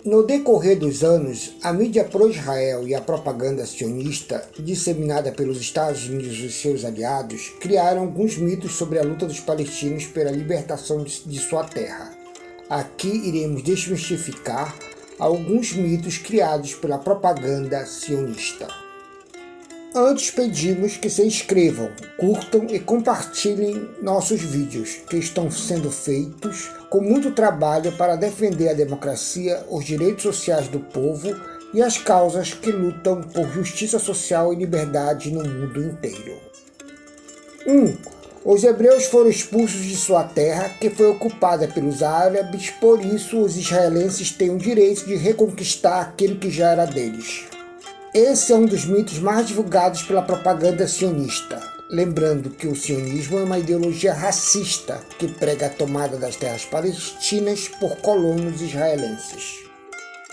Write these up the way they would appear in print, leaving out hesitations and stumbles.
No decorrer dos anos, a mídia pró-Israel e a propaganda sionista, disseminada pelos Estados Unidos e seus aliados, criaram alguns mitos sobre a luta dos palestinos pela libertação de sua terra. Aqui iremos desmistificar alguns mitos criados pela propaganda sionista. Antes pedimos que se inscrevam, curtam e compartilhem nossos vídeos, que estão sendo feitos com muito trabalho para defender a democracia, os direitos sociais do povo e as causas que lutam por justiça social e liberdade no mundo inteiro. 1. Os hebreus foram expulsos de sua terra, que foi ocupada pelos árabes, por isso os israelenses têm o direito de reconquistar aquilo que já era deles. Esse é um dos mitos mais divulgados pela propaganda sionista, lembrando que o sionismo é uma ideologia racista que prega a tomada das terras palestinas por colonos israelenses.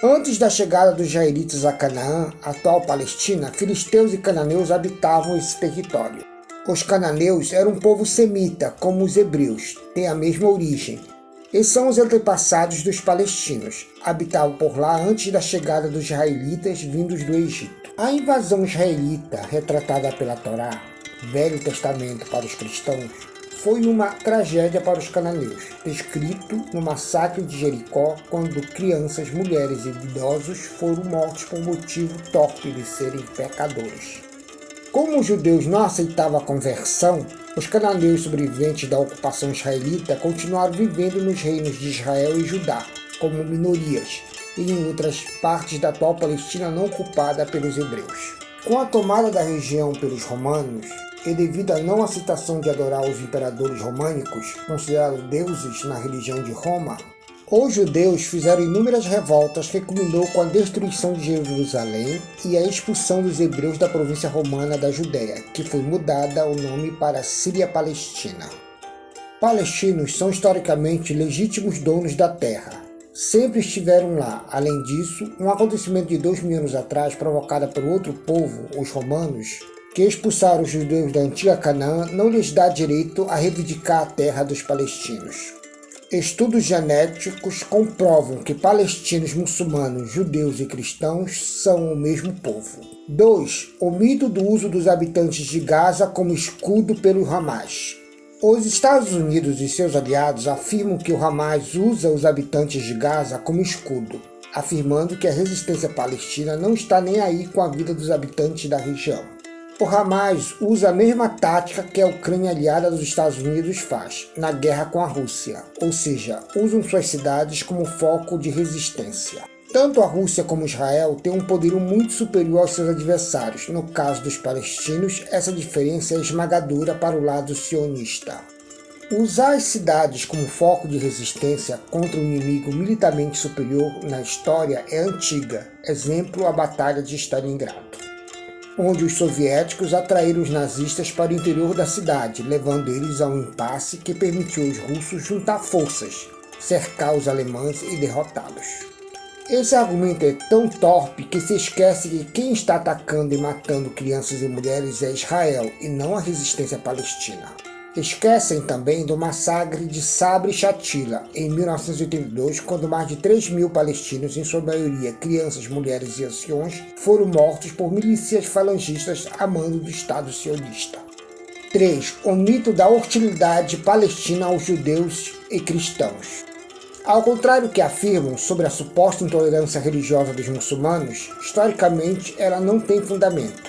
Antes da chegada dos israelitas a Canaã, atual Palestina, filisteus e cananeus habitavam esse território. Os cananeus eram um povo semita, como os hebreus, têm a mesma origem, e são os antepassados dos palestinos. Habitavam por lá antes da chegada dos israelitas vindos do Egito. A invasão israelita, retratada pela Torá, Velho Testamento para os cristãos, foi uma tragédia para os cananeus, descrito no massacre de Jericó, quando crianças, mulheres e idosos foram mortos por motivo torpe de serem pecadores. Como os judeus não aceitavam a conversão, os cananeus sobreviventes da ocupação israelita continuaram vivendo nos reinos de Israel e Judá, como minorias, e em outras partes da atual Palestina não ocupada pelos hebreus. Com a tomada da região pelos romanos, e devido à não aceitação de adorar os imperadores românicos, considerados deuses na religião de Roma, os judeus fizeram inúmeras revoltas que culminou com a destruição de Jerusalém e a expulsão dos hebreus da província romana da Judéia, que foi mudada o nome para Síria-Palestina. Palestinos são historicamente legítimos donos da terra. Sempre estiveram lá. Além disso, um acontecimento de 2000 anos atrás, provocado por outro povo, os romanos, que expulsaram os judeus da antiga Canaã, não lhes dá direito a reivindicar a terra dos palestinos. Estudos genéticos comprovam que palestinos, muçulmanos, judeus e cristãos são o mesmo povo. 2. O mito do uso dos habitantes de Gaza como escudo pelo Hamas. Os Estados Unidos e seus aliados afirmam que o Hamas usa os habitantes de Gaza como escudo, afirmando que a resistência palestina não está nem aí com a vida dos habitantes da região. O Hamas usa a mesma tática que a Ucrânia aliada dos Estados Unidos faz na guerra com a Rússia, ou seja, usam suas cidades como foco de resistência. Tanto a Rússia como Israel têm um poderio muito superior aos seus adversários. No caso dos palestinos, essa diferença é esmagadora para o lado sionista. Usar as cidades como foco de resistência contra um inimigo militarmente superior na história é antiga, exemplo a Batalha de Stalingrado, onde os soviéticos atraíram os nazistas para o interior da cidade, levando eles a um impasse que permitiu aos russos juntar forças, cercar os alemães e derrotá-los. Esse argumento é tão torpe que se esquece que quem está atacando e matando crianças e mulheres é Israel e não a resistência palestina. Esquecem também do massacre de Sabra e Shatila, em 1982, quando mais de 3.000 palestinos, em sua maioria crianças, mulheres e anciões, foram mortos por milícias falangistas a mando do Estado sionista. 3. O mito da hostilidade palestina aos judeus e cristãos. Ao contrário do que afirmam sobre a suposta intolerância religiosa dos muçulmanos, historicamente ela não tem fundamento.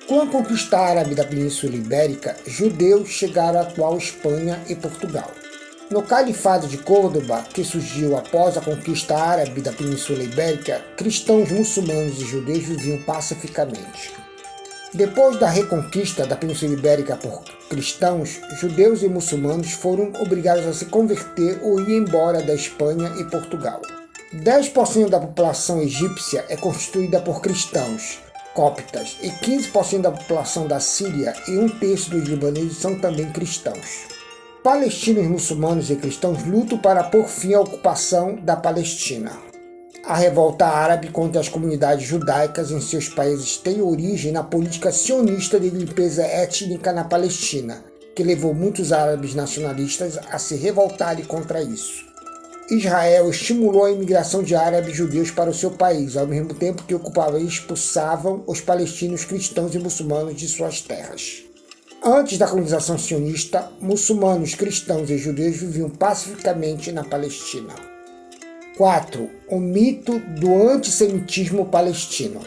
Com a conquista árabe da Península Ibérica, judeus chegaram à atual Espanha e Portugal. No Califado de Córdoba, que surgiu após a conquista árabe da Península Ibérica, cristãos, muçulmanos e judeus viviam pacificamente. Depois da reconquista da Península Ibérica por cristãos, judeus e muçulmanos foram obrigados a se converter ou ir embora da Espanha e Portugal. 10% da população egípcia é constituída por cristãos, coptas, e 15% da população da Síria e 1/3 dos libaneses são também cristãos. Palestinos, muçulmanos e cristãos lutam para pôr fim à ocupação da Palestina. A revolta árabe contra as comunidades judaicas em seus países tem origem na política sionista de limpeza étnica na Palestina, que levou muitos árabes nacionalistas a se revoltarem contra isso. Israel estimulou a imigração de árabes e judeus para o seu país, ao mesmo tempo que ocupava e expulsavam os palestinos cristãos e muçulmanos de suas terras. Antes da colonização sionista, muçulmanos, cristãos e judeus viviam pacificamente na Palestina. 4. O mito do antissemitismo palestino.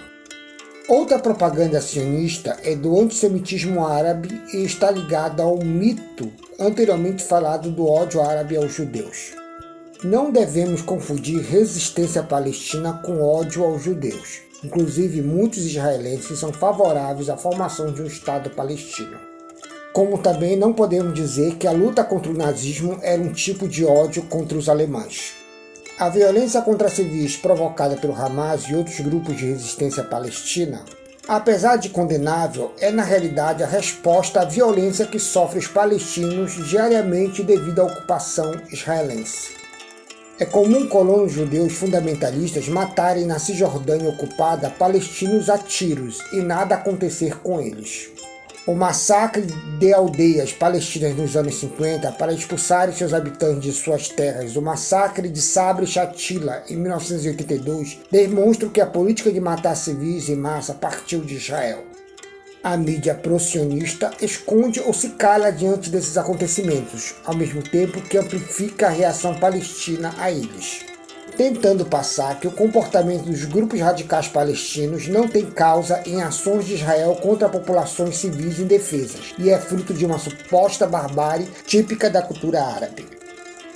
Outra propaganda sionista é do antissemitismo árabe e está ligada ao mito anteriormente falado do ódio árabe aos judeus. Não devemos confundir resistência palestina com ódio aos judeus. Inclusive, muitos israelenses são favoráveis à formação de um Estado palestino. Como também não podemos dizer que a luta contra o nazismo era um tipo de ódio contra os alemães. A violência contra civis provocada pelo Hamas e outros grupos de resistência palestina, apesar de condenável, é na realidade a resposta à violência que sofrem os palestinos diariamente devido à ocupação israelense. É comum colonos judeus fundamentalistas matarem na Cisjordânia ocupada palestinos a tiros e nada acontecer com eles. O massacre de aldeias palestinas nos anos 50 para expulsarem seus habitantes de suas terras, o massacre de Sabra e Shatila em 1982, demonstram que a política de matar civis em massa partiu de Israel. A mídia pro-sionista esconde ou se cala diante desses acontecimentos, ao mesmo tempo que amplifica a reação palestina a eles, tentando passar que o comportamento dos grupos radicais palestinos não tem causa em ações de Israel contra populações civis indefesas e é fruto de uma suposta barbárie típica da cultura árabe.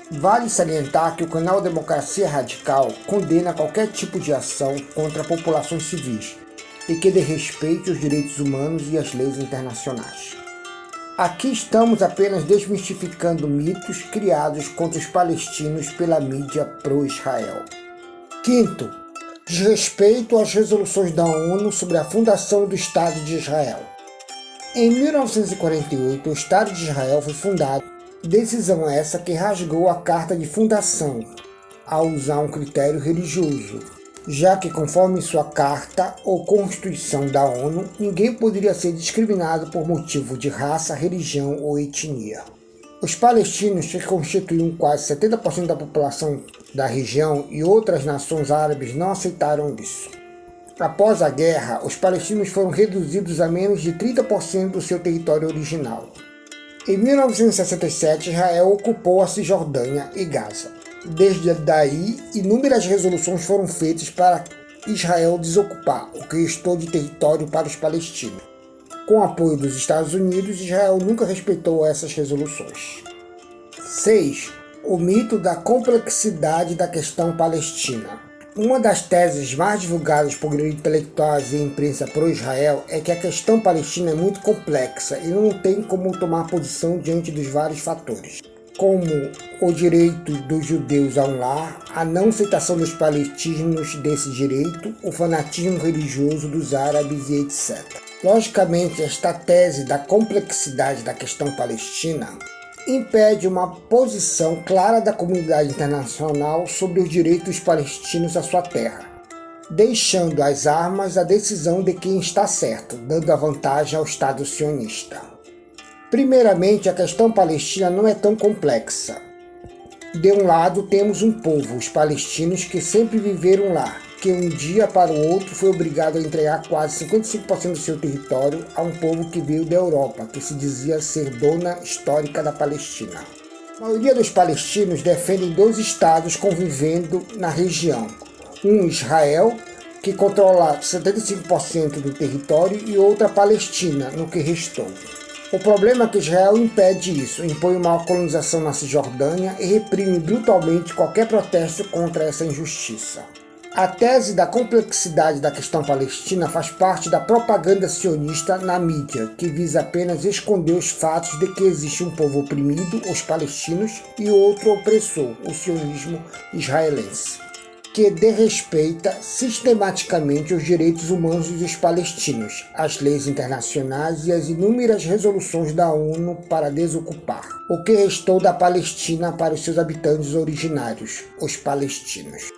Vale salientar que o canal Democracia Radical condena qualquer tipo de ação contra populações civis e que desrespeite os direitos humanos e as leis internacionais. Aqui estamos apenas desmistificando mitos criados contra os palestinos pela mídia pro-Israel. 5. Desrespeito às resoluções da ONU sobre a fundação do Estado de Israel. Em 1948, o Estado de Israel foi fundado, decisão essa que rasgou a Carta de Fundação, ao usar um critério religioso, já que, conforme sua Carta ou Constituição da ONU, ninguém poderia ser discriminado por motivo de raça, religião ou etnia. Os palestinos, que constituíam quase 70% da população da região, e outras nações árabes não aceitaram isso. Após a guerra, os palestinos foram reduzidos a menos de 30% do seu território original. Em 1967, Israel ocupou a Cisjordânia e Gaza. Desde daí, inúmeras resoluções foram feitas para Israel desocupar o que restou de território para os palestinos. Com o apoio dos Estados Unidos, Israel nunca respeitou essas resoluções. 6. O mito da complexidade da questão palestina. Uma das teses mais divulgadas por intelectuais e imprensa pro-Israel é que a questão palestina é muito complexa e não tem como tomar posição diante dos vários fatores, como o direito dos judeus a um lar, a não aceitação dos palestinos desse direito, o fanatismo religioso dos árabes e etc. Logicamente, esta tese da complexidade da questão palestina impede uma posição clara da comunidade internacional sobre os direitos palestinos à sua terra, deixando às armas a decisão de quem está certo, dando a vantagem ao Estado sionista. Primeiramente, a questão palestina não é tão complexa. De um lado, temos um povo, os palestinos, que sempre viveram lá, que um dia para o outro foi obrigado a entregar quase 55% do seu território a um povo que veio da Europa, que se dizia ser dona histórica da Palestina. A maioria dos palestinos defendem dois estados convivendo na região. Um, Israel, que controla 75% do território, e outra, Palestina, no que restou. O problema é que Israel impede isso, impõe uma colonização na Cisjordânia e reprime brutalmente qualquer protesto contra essa injustiça. A tese da complexidade da questão palestina faz parte da propaganda sionista na mídia, que visa apenas esconder os fatos de que existe um povo oprimido, os palestinos, e outro opressor, o sionismo israelense, que desrespeita sistematicamente os direitos humanos dos palestinos, as leis internacionais e as inúmeras resoluções da ONU para desocupar o que restou da Palestina para os seus habitantes originários, os palestinos.